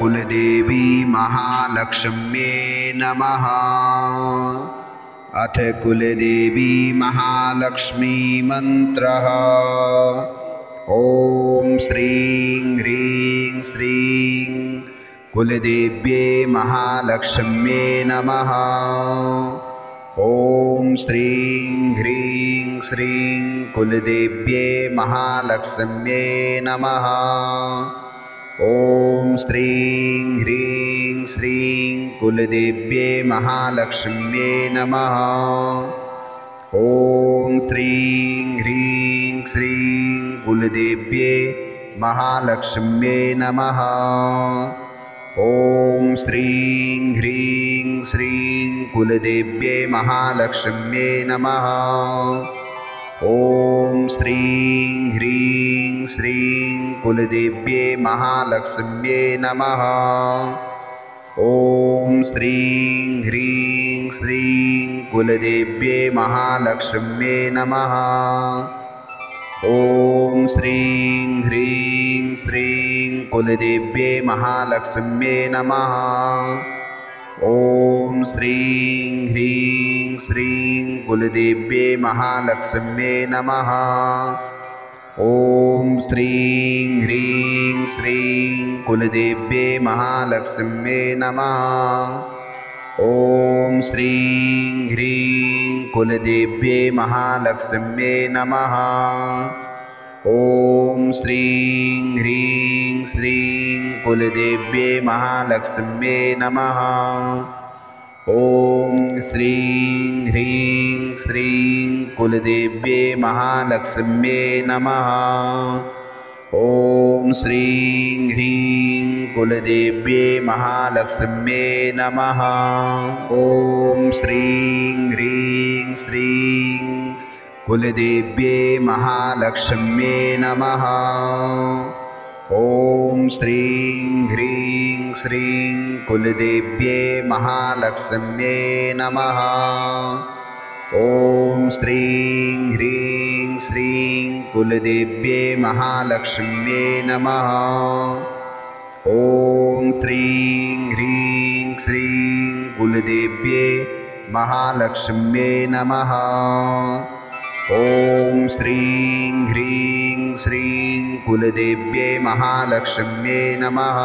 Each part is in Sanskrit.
कुलदेवी महालक्ष्म्ये नमः। अथ कुलदेवी महालक्ष्मी मंत्रः। ॐ श्रीं ह्रीं श्रीं कुलदेव्ये महालक्ष्म्ये नमः। ॐ श्रीं ह्रीं श्रीं कुलदेव्ये महालक्ष्म्ये नमः। ॐ श्रीं ह्रीं श्रीं कुलदेव्ये महालक्ष्म्ये नमः। ॐ श्रीं ह्रीं श्रीं कुलदेव्ये महालक्ष्म्ये नमः। ॐ श्रीं ह्रीं श्रीं कुलदेव्ये महालक्ष्म्ये नमः। ॐ श्रीं ह्रीं श्रीं कुलदेव्ये महालक्ष्म्ये नमः। ॐ श्रीं ह्रीं श्रीं कुलदेव्ये महालक्ष्म्ये नमः। ॐ श्रीं ह्रीं श्रीं कुलदेव्ये महालक्ष्म्ये नमः। ॐ श्रीं ह्रीं श्रीं कुलदेव्ये महालक्ष्म्ये नमः। ॐ श्रीं ह्रीं श्रीं कुलदेव्ये महालक्ष्म्ये नमः। ॐ श्रीं ह्रीं कुलदेव्ये महालक्ष्म्ये नमः। ॐ श्रीं ह्रीं श्रीं कुलदेव्ये महालक्ष्म्ये नमः। ॐ श्रीं ह्रीं श्रीं कुलदेव्ये महालक्ष्म्ये नमः। ॐ श्रीं ह्रीं कुलदेव्ये महालक्ष्म्ये नमः। ॐ श्रीं ह्रीं श्रीं कुलदेव्ये महालक्ष्म्ये नमः। ॐ श्रीं ह्रीं श्रीं कुलदेव्ये महालक्ष्म्ये नमः। ॐ श्रीं ह्रीं श्रीं कुलदेव्ये महालक्ष्म्ये नमः। ॐ श्रीं ह्रीं श्रीं कुलदेव्ये महालक्ष्म्ये नमः। ॐ श्रीं ह्रीं श्रीं कुलदेव्ये महालक्ष्म्ये नमः।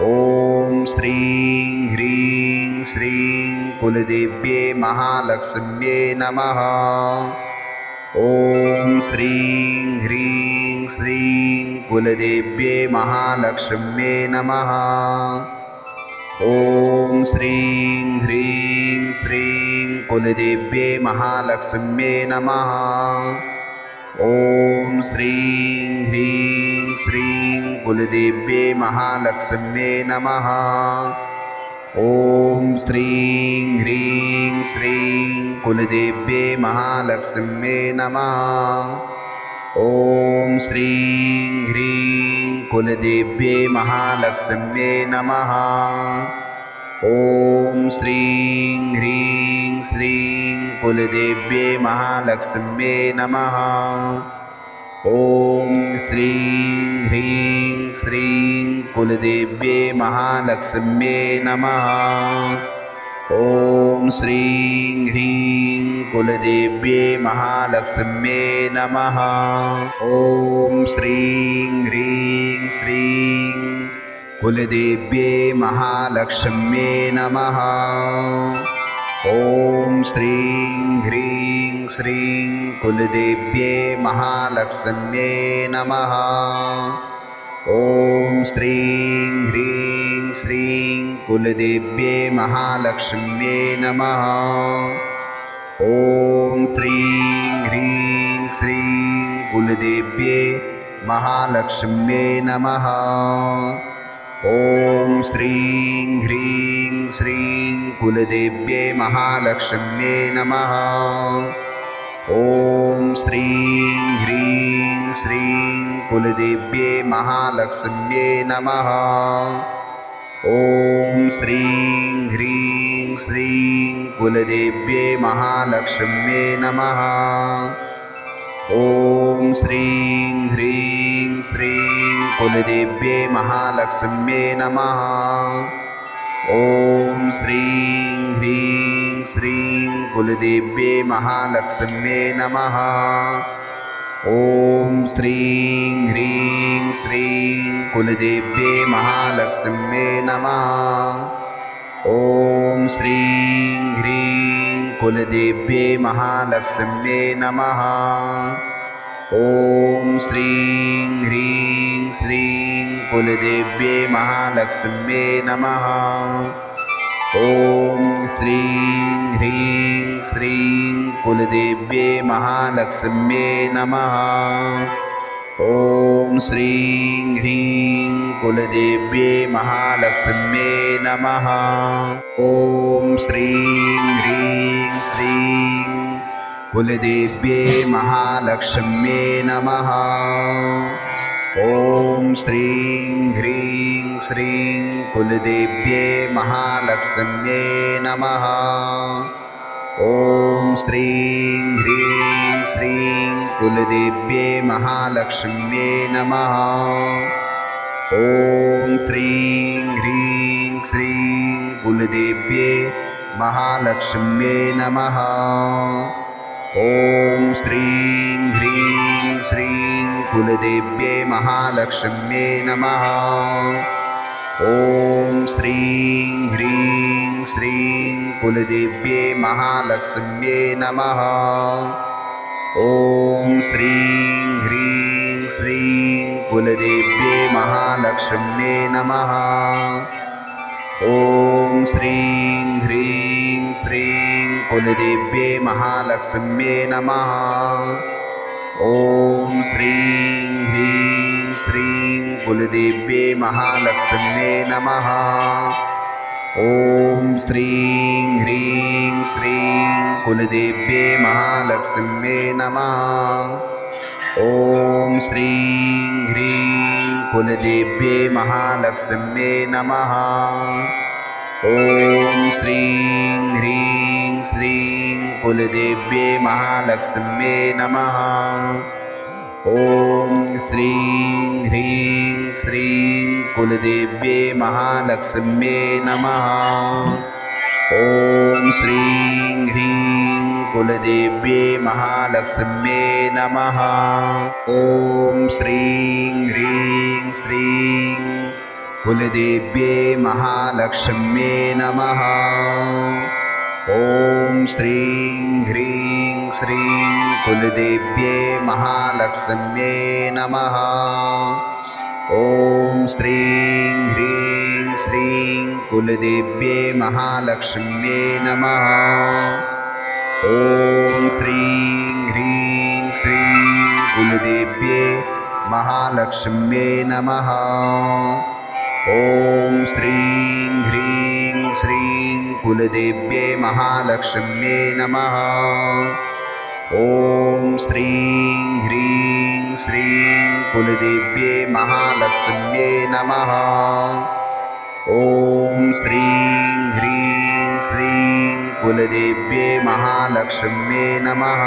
ॐ श्रीं ह्रीं श्रीं कुलदेव्ये महालक्ष्म्ये नमः। ॐ श्रीं ह्रीं श्रीं कुलदेव्ये महालक्ष्म्ये नमः। ॐ श्रीं ह्रीं श्रीं कुलदेव्ये महालक्ष्म्ये नमः। ॐ श्रीं ह्रीं श्रीं कुलदेव्ये महालक्ष्म्ये नमः। ॐ श्रीं ह्रीं श्रीं कुलदेव्ये महालक्ष्म्ये नमः। ॐ श्रीं ह्रीं कुलदेव्ये महालक्ष्म्ये नमः। ॐ श्रीं ह्रीं श्रीं कुलदेव्ये महालक्ष्म्ये नमः। ॐ श्रीं ह्रीं श्रीं कुलदेव्ये महालक्ष्म्ये नमः। ॐ श्रीं ह्रीं कुलदेव्ये महालक्ष्म्ये नमः। ॐ श्रीं ह्रीं श्रीं कुलदेव्ये महालक्ष्म्ये नमः। ॐ श्रीं ह्रीं श्रीं कुलदेव्ये महालक्ष्म्ये नमः। ॐ श्रीं ह्रीं श्रीं कुलदेव्ये महालक्ष्म्ये नमः। ॐ श्रीं ह्रीं श्रीं कुलदेव्ये महालक्ष्म्ये नमः। ॐ श्रीं ह्रीं श्रीं कुलदेव्ये महालक्ष्म्ये नमः। ॐ श्रीं ह्रीं श्रीं कुलदेव्ये महालक्ष्म्ये नमः। ॐ श्रीं ह्रीं श्रीं कुलदेव्ये महालक्ष्म्ये नमः। ॐ श्रीं ह्रीं श्रीं कुलदेव्ये महालक्ष्म्ये नमः। ॐ श्रीं ह्रीं श्रीं कुलदेव्ये महालक्ष्म्ये नमः। ॐ श्रीं ह्रीं श्रीं कुलदेव्ये महालक्ष्म्ये नमः। ॐ श्रीं ह्रीं कुलदेव्ये महालक्ष्म्ये नमः। ॐ श्रीं ह्रीं श्रीं कुलदेव्ये महालक्ष्म्ये नमः। ॐ श्रीं ह्रीं श्रीं कुलदेव्ये महालक्ष्म्ये नमः। ॐ श्रीं ह्रीं कुलदेव्ये महालक्ष्म्ये नमः। ॐ श्रीं ह्रीं श्रीं कुलदेव्ये महालक्ष्म्ये नमः। ॐ श्रीं ह्रीं श्रीं कुलदेव्ये महालक्ष्म्ये नमः। ॐ श्रीं ह्रीं श्रीं कुलदेव्ये महालक्ष्म्ये नमः। ॐ श्रीं ह्रीं श्रीं कुलदेव्ये महालक्ष्म्ये नमः। ॐ श्रीं ह्रीं श्रीं कुलदेव्ये महालक्ष्म्ये नमः। ॐ श्रीं ह्रीं श्रीं कुलदेव्ये महालक्ष्म्ये नमः। ॐ श्रीं ह्रीं श्रीं कुलदेव्ये महालक्ष्म्ये नमः। ॐ श्रीं ह्रीं श्रीं कुलदेव्ये महालक्ष्म्ये नमः। ॐ श्रीं ह्रीं श्रीं कुलदेव्ये महालक्ष्म्ये नमः। ॐ श्रीं ह्रीं श्रीं कुलदेव्ये महालक्ष्म्ये नमः। ॐ श्रीं ह्रीं कुलदेव्ये महालक्ष्म्ये नमः। ॐ श्रीं ह्रीं श्रीं कुलदेव्ये महालक्ष्म्ये नमः। ॐ श्रीं ह्रीं श्रीं कुलदेव्ये महालक्ष्म्ये नमः। ॐ श्रीं ह्रीं कुलदेव्ये महालक्ष्म्ये नमः। ॐ श्रीं ह्रीं श्रीं कुलदेव्ये महालक्ष्म्ये नमः। ॐ श्रीं ह्रीं श्रीं कुलदेव्ये महालक्ष्म्ये नमः। ॐ श्रीं ह्रीं श्रीं कुलदेव्ये महालक्ष्म्ये नमः। ॐ श्रीं ह्रीं श्रीं कुलदेव्ये महालक्ष्म्ये नमः। ॐ श्रीं ह्रीं श्रीं कुलदेव्ये महालक्ष्म्ये नमः। ॐ श्रीं ह्रीं श्रीं कुलदेव्ये महालक्ष्म्ये नमः। ॐ श्रीं ह्रीं श्रीं कुलदेव्ये महालक्ष्म्ये नमः।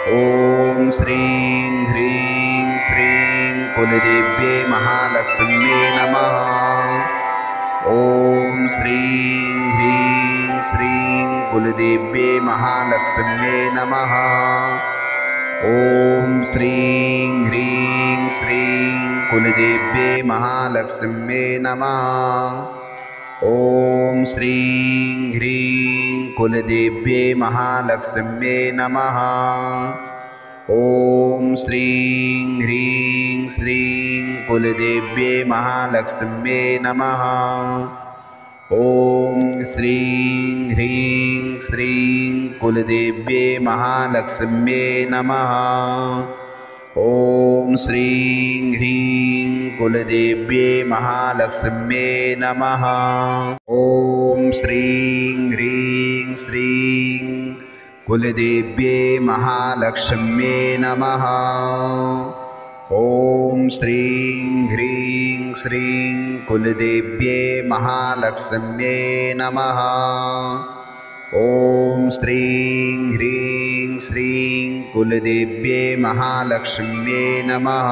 ॐ श्रीं ह्रीं श्रीं कुलदेव्ये महालक्ष्म्ये नमः। ॐ श्रीं ह्रीं श्रीं कुलदेव्ये महालक्ष्म्ये नमः। ॐ श्रीं ह्रीं श्रीं कुलदेव्ये महालक्ष्म्ये नमः। ॐ श्रीं ह्रीं कुलदेव्ये महालक्ष्म्ये नमः। ॐ श्रीं ह्रीं श्रीं कुलदेव्ये महालक्ष्म्ये नमः। ॐ श्रीं ह्रीं श्रीं कुलदेव्ये महालक्ष्म्ये नमः। ॐ श्रीं ह्रीं कुलदेव्ये महालक्ष्म्ये नमः। ॐ श्रीं ह्रीं श्रीं कुलदेव्ये महालक्ष्म्ये नमः। ॐ श्रीं ह्रीं श्रीं कुलदेव्ये महालक्ष्म्ये नमः। ॐ श्रीं ह्रीं श्रीं कुलदेव्ये महालक्ष्म्ये नमः।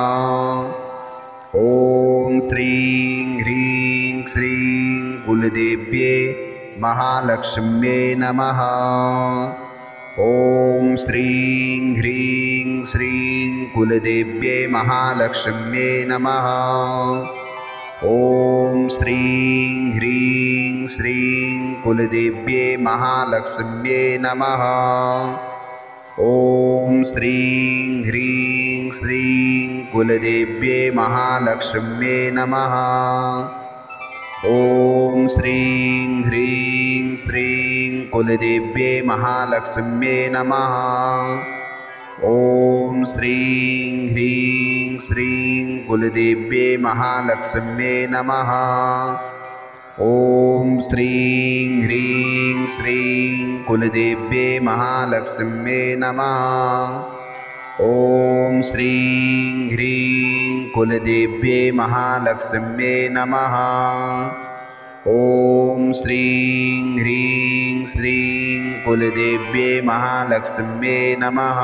ॐ श्रीं ह्रीं श्रीं कुलदेव्ये महालक्ष्म्ये नमः। ॐ श्रीं ह्रीं श्रीं कुलदेव्ये महालक्ष्म्ये नमः। ॐ श्रीं ह्रीं श्रीं कुलदेव्ये महालक्ष्म्ये नमः। ॐ श्रीं ह्रीं श्रीं कुलदेव्ये महालक्ष्म्ये नमः। ॐ श्रीं ह्रीं श्रीं कुलदेव्ये महालक्ष्म्ये नमः। ॐ श्रीं ह्रीं श्रीं कुलदेव्ये महालक्ष्म्ये नमः। ॐ श्रीं ह्रीं श्रीं कुलदेव्ये महालक्ष्म्ये नमः। ॐ श्रीं ह्रीं कुलदेव्ये महालक्ष्म्ये नमः। ॐ श्रीं ह्रीं श्रीं कुलदेव्ये महालक्ष्म्ये नमः।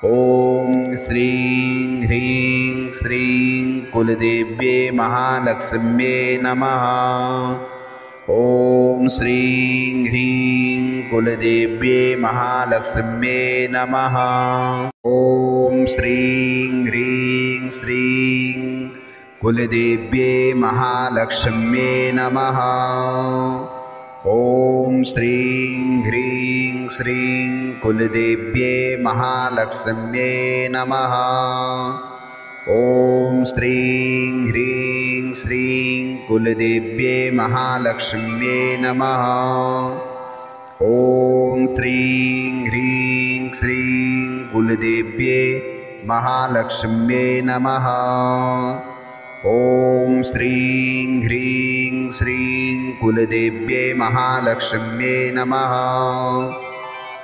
ॐ श्रीं ह्रीं श्रीं कुलदेव्ये महालक्ष्म्ये नमः। ॐ श्रीं ह्रीं कुलदेव्ये महालक्ष्म्ये नमः। ॐ श्रीं ह्रीं श्रीं कुलदेव्ये महालक्ष्म्ये नमः। ॐ श्रीं ह्रीं श्रीं कुलदेव्ये महालक्ष्म्ये नमः। ॐ श्रीं ह्रीं श्रीं कुलदेव्ये महालक्ष्म्ये नमः। ॐ श्रीं ह्रीं श्रीं कुलदेव्ये महालक्ष्म्ये नमः। ॐ श्रीं ह्रीं श्रीं कुलदेव्ये महालक्ष्म्ये नमः।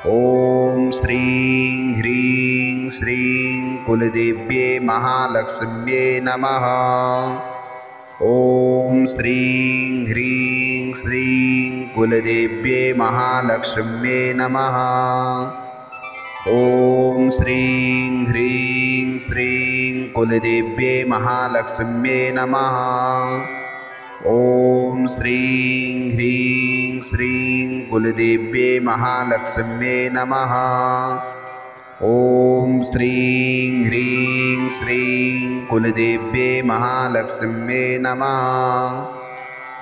ॐ श्रीं ह्रीं श्रीं कुलदेव्ये महालक्ष्म्ये नमः। ॐ श्रीं ह्रीं श्रीं कुलदेव्ये महालक्ष्म्ये नमः। ॐ श्रीं ह्रीं श्रीं कुलदेव्ये महालक्ष्म्ये नमः। ॐ श्रीं ह्रीं श्रीं कुलदेव्ये महालक्ष्म्ये नमः। ॐ श्रीं ह्रीं श्रीं कुलदेव्ये महालक्ष्म्ये नमः।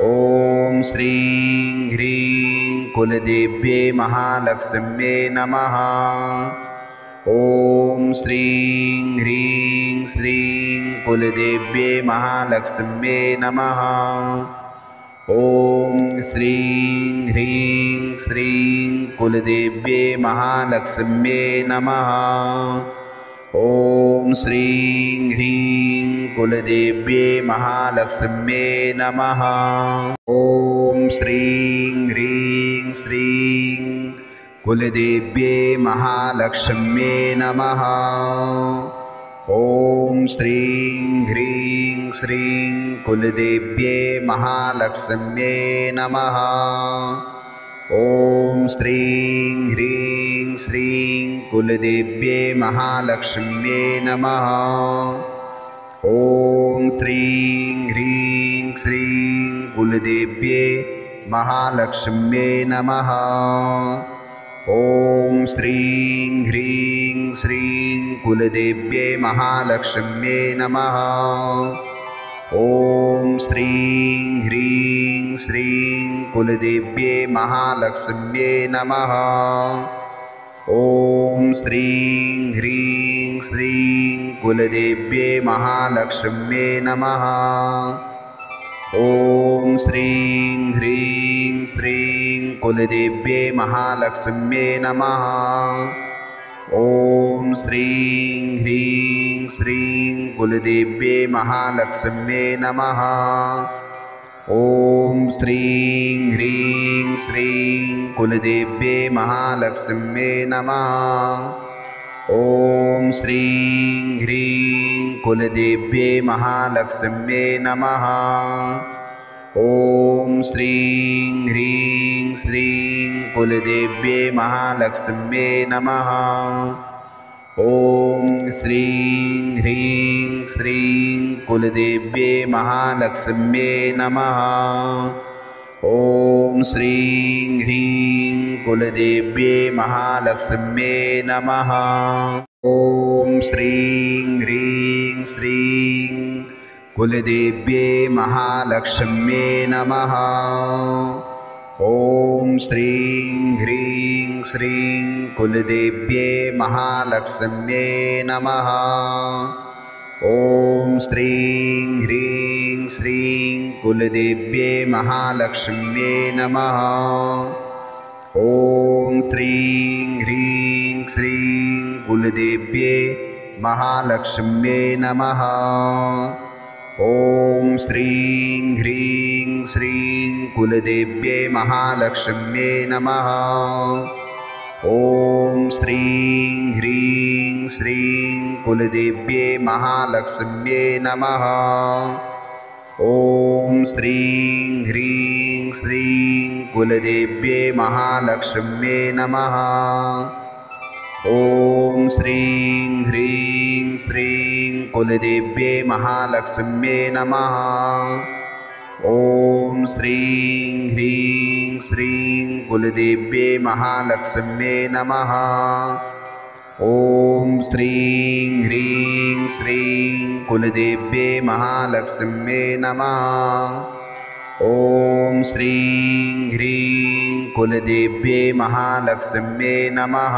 ॐ श्रीं ह्रीं कुलदेव्ये महालक्ष्म्ये नमः। ॐ श्रीं ह्रीं श्रीं कुलदेव्ये महालक्ष्म्ये नमः। ॐ श्रीं ह्रीं श्रीं कुलदेव्ये महालक्ष्म्ये नमः। ॐ श्रीं ह्रीं कुलदेव्ये महालक्ष्म्ये नमः। ॐ श्रीं ह्रीं श्रीं कुलदेव्ये महालक्ष्म्ये नमः। ॐ श्रीं ह्रीं श्रीं कुलदेव्ये महालक्ष्म्ये नमः। ॐ श्रीं ह्रीं श्रीं कुलदेव्ये महालक्ष्म्ये नमः। ॐ श्रीं ह्रीं श्रीं कुलदेव्ये महालक्ष्म्ये नमः। ॐ श्रीं ह्रीं श्रीं कुलदेव्ये महालक्ष्म्ये नमः। ॐ श्रीं ह्रीं श्रीं कुलदेव्ये महालक्ष्म्ये नमः। ॐ श्रीं ह्रीं श्रीं कुलदेव्ये महालक्ष्म्ये नमः। ॐ श्रीं ह्रीं श्रीं कुलदेव्ये महालक्ष्म्ये नमः। ॐ श्रीं ह्रीं श्रीं कुलदेव्ये महालक्ष्म्ये नमः। ॐ श्रीं ह्रीं श्रीं कुलदेव्ये महालक्ष्म्ये नमः। ॐ श्रीं ह्रीं कुलदेव्ये महालक्ष्म्ये नमः। ॐ श्रीं ह्रीं श्रीं कुलदेव्ये महालक्ष्म्ये नमः। ॐ श्रीं ह्रीं श्रीं कुलदेव्ये महालक्ष्म्ये नमः। ॐ श्रीं ह्रीं कुलदेव्ये महालक्ष्म्ये नमः। ॐ श्रीं ह्रीं श्रीं कुलदेव्ये महालक्ष्म्ये नमः। ॐ श्रीं ह्रीं श्रीं कुलदेव्ये महालक्ष्म्ये नमः। ॐ श्रीं ह्रीं श्रीं कुलदेव्ये महालक्ष्म्ये नमः। ॐ श्रीं ह्रीं श्रीं कुलदेव्ये महालक्ष्म्ये नमः। ॐ श्रीं ह्रीं श्रीं कुलदेव्ये महालक्ष्म्ये नमः। ॐ श्रीं ह्रीं श्रीं कुलदेव्ये महालक्ष्म्ये नमः। ॐ श्रीं ह्रीं श्रीं कुलदेव्ये महालक्ष्म्ये नमः। ॐ श्रीं ह्रीं श्रीं कुलदेव्ये महालक्ष्म्ये नमः। ॐ श्रीं ह्रीं श्रीं कुलदेव्ये महालक्ष्म्ये नमः। ॐ श्रीं ह्रीं श्रीं कुलदेव्ये महालक्ष्म्ये नमः। ॐ श्रीं ह्रीं कुलदेव्ये महालक्ष्म्ये नमः।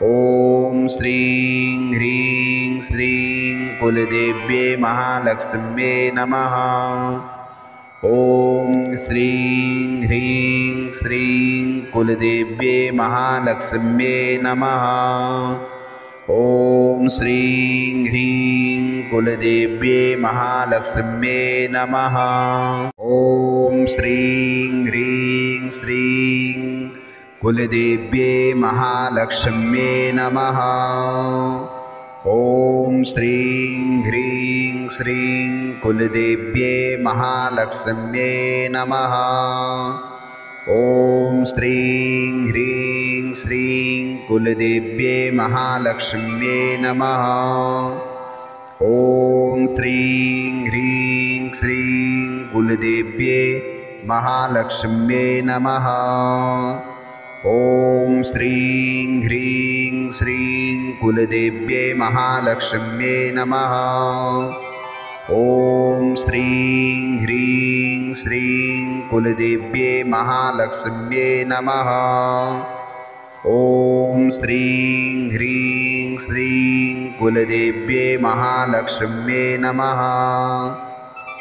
ॐ श्रीं ह्रीं श्रीं कुलदेव्ये महालक्ष्म्ये नमः। ॐ श्रीं ह्रीं श्रीं कुलदेव्ये महालक्ष्म्ये नमः। ॐ श्रीं ह्रीं कुलदेव्ये महालक्ष्म्ये नमः। ॐ श्रीं ह्रीं श्रीं कुलदेव्ये महालक्ष्म्ये नमः। ॐ श्रीं ह्रीं श्रीं कुलदेव्ये महालक्ष्म्ये नमः। ॐ श्रीं ह्रीं श्रीं कुलदेव्ये महालक्ष्म्ये नमः। ॐ श्रीं ह्रीं श्रीं कुलदेव्ये महालक्ष्म्ये नमः। ॐ श्रीं ह्रीं श्रीं कुलदेव्ये महालक्ष्म्ये नमः। ॐ श्रीं ह्रीं श्रीं कुलदेव्ये महालक्ष्म्ये नमः। ॐ श्रीं ह्रीं श्रीं कुलदेव्ये महालक्ष्म्ये नमः।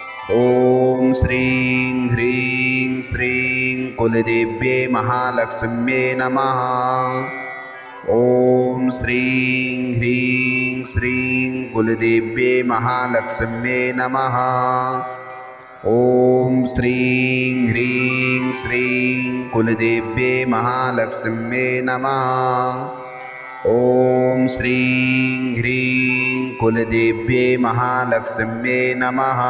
ॐ श्रीं ह्रीं श्रीं कुलदेव्ये महालक्ष्म्ये नमः। ॐ श्रीं ह्रीं श्रीं कुलदेव्ये महालक्ष्म्ये नमः। ॐ श्रीं ह्रीं श्रीं कुलदेव्ये महालक्ष्म्ये नमः। ॐ श्रीं ह्रीं कुलदेव्ये महालक्ष्म्ये नमः।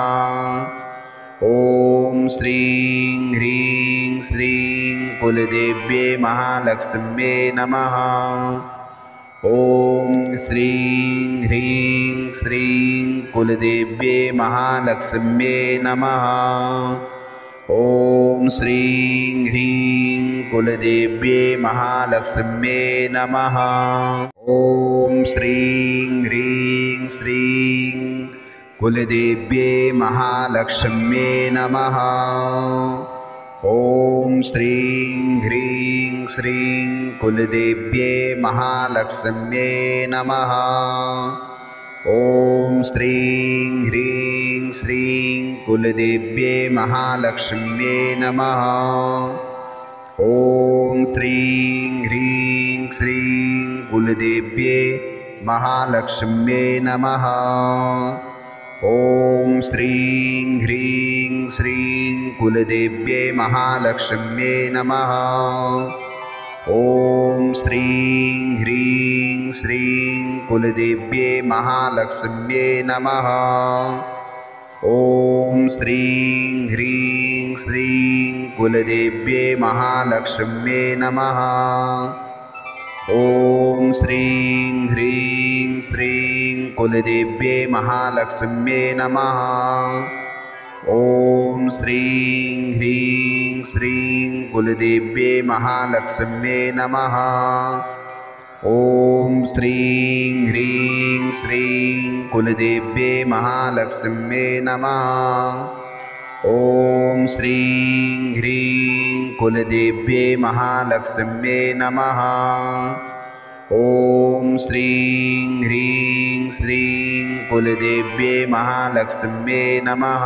ॐ श्रीं ह्रीं श्रीं कुलदेव्ये महालक्ष्म्ये नमः। ॐ श्रीं ह्रीं श्रीं कुलदेव्ये महालक्ष्म्ये नमः। ॐ श्रीं ह्रीं कुलदेव्ये महालक्ष्म्ये नमः। ॐ श्रीं ह्रीं श्रीं कुलदेव्ये महालक्ष्म्ये नमः। ॐ श्रीं ह्रीं श्रीं कुलदेव्ये महालक्ष्म्ये नमः। ॐ श्रीं ह्रीं श्रीं कुलदेव्ये महालक्ष्म्ये नमः। ॐ श्रीं ह्रीं श्रीं कुलदेव्ये महालक्ष्म्ये नमः। ॐ श्रीं ह्रीं श्रीं कुलदेव्ये महालक्ष्म्ये नमः। ॐ श्रीं ह्रीं श्रीं कुलदेव्ये महालक्ष्म्ये नमः। ॐ श्रीं ह्रीं श्रीं कुलदेव्ये महालक्ष्म्ये नमः। ॐ श्रीं ह्रीं श्रीं कुलदेव्ये महालक्ष्म्ये नमः। ॐ श्रीं ह्रीं श्रीं कुलदेव्ये महालक्ष्म्ये नमः। ॐ श्रीं ह्रीं श्रीं कुलदेव्ये महालक्ष्म्ये नमः। ॐ श्रीं ह्रीं कुलदेव्ये महालक्ष्म्ये नमः। ॐ श्रीं ह्रीं श्रीं कुलदेव्ये महालक्ष्म्ये नमः।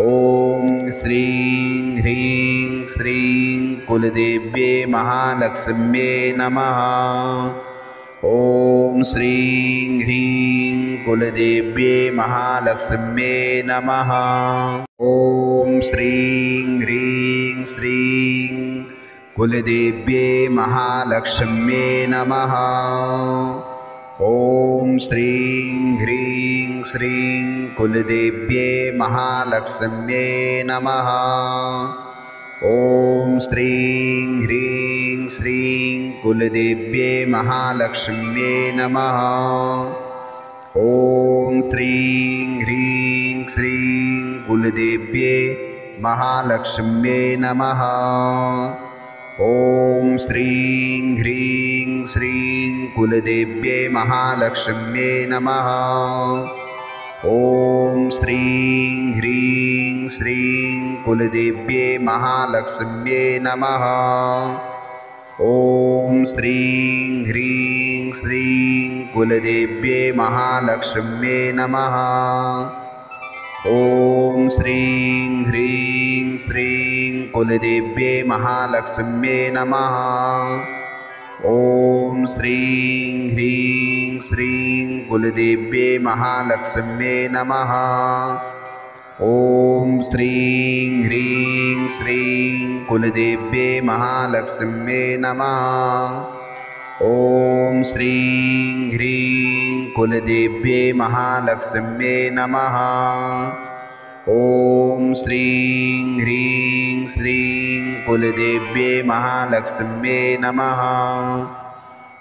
ॐ श्रीं ह्रीं श्रीं कुलदेव्ये महालक्ष्म्ये नमः। ॐ श्रीं ह्रीं कुलदेव्ये महालक्ष्म्ये नमः। ॐ श्रीं ह्रीं श्रीं कुलदेव्ये महालक्ष्म्ये नमः। ॐ श्रीं ह्रीं श्रीं कुलदेव्ये महालक्ष्म्ये नमः। ॐ श्रीं ह्रीं श्रीं कुलदेव्ये महालक्ष्म्ये नमः। ॐ श्रीं ह्रीं श्रीं कुलदेव्ये महालक्ष्म्ये नमः। ॐ श्रीं ह्रीं श्रीं कुलदेव्ये महालक्ष्म्ये नमः। ॐ श्रीं ह्रीं श्रीं कुलदेव्ये महालक्ष्म्ये नमः। ॐ श्रीं ह्रीं श्रीं कुलदेव्ये महालक्ष्म्ये नमः। ॐ श्रीं ह्रीं श्रीं कुलदेव्ये महालक्ष्म्ये नमः। ॐ श्रीं ह्रीं श्रीं कुलदेव्ये महालक्ष्म्ये नमः। ॐ श्रीं ह्रीं श्रीं कुलदेव्ये महालक्ष्म्ये नमः। ॐ श्रीं ह्रीं कुलदेव्ये महालक्ष्म्ये नमः। ॐ श्रीं ह्रीं श्रीं कुलदेव्ये महालक्ष्म्ये नमः।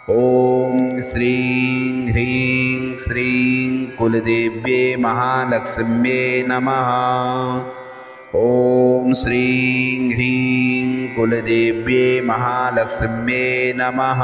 ॐ श्रीं ह्रीं श्रीं कुलदेव्ये महालक्ष्म्ये नमः। ॐ श्रीं ह्रीं कुलदेव्ये महालक्ष्म्ये नमः।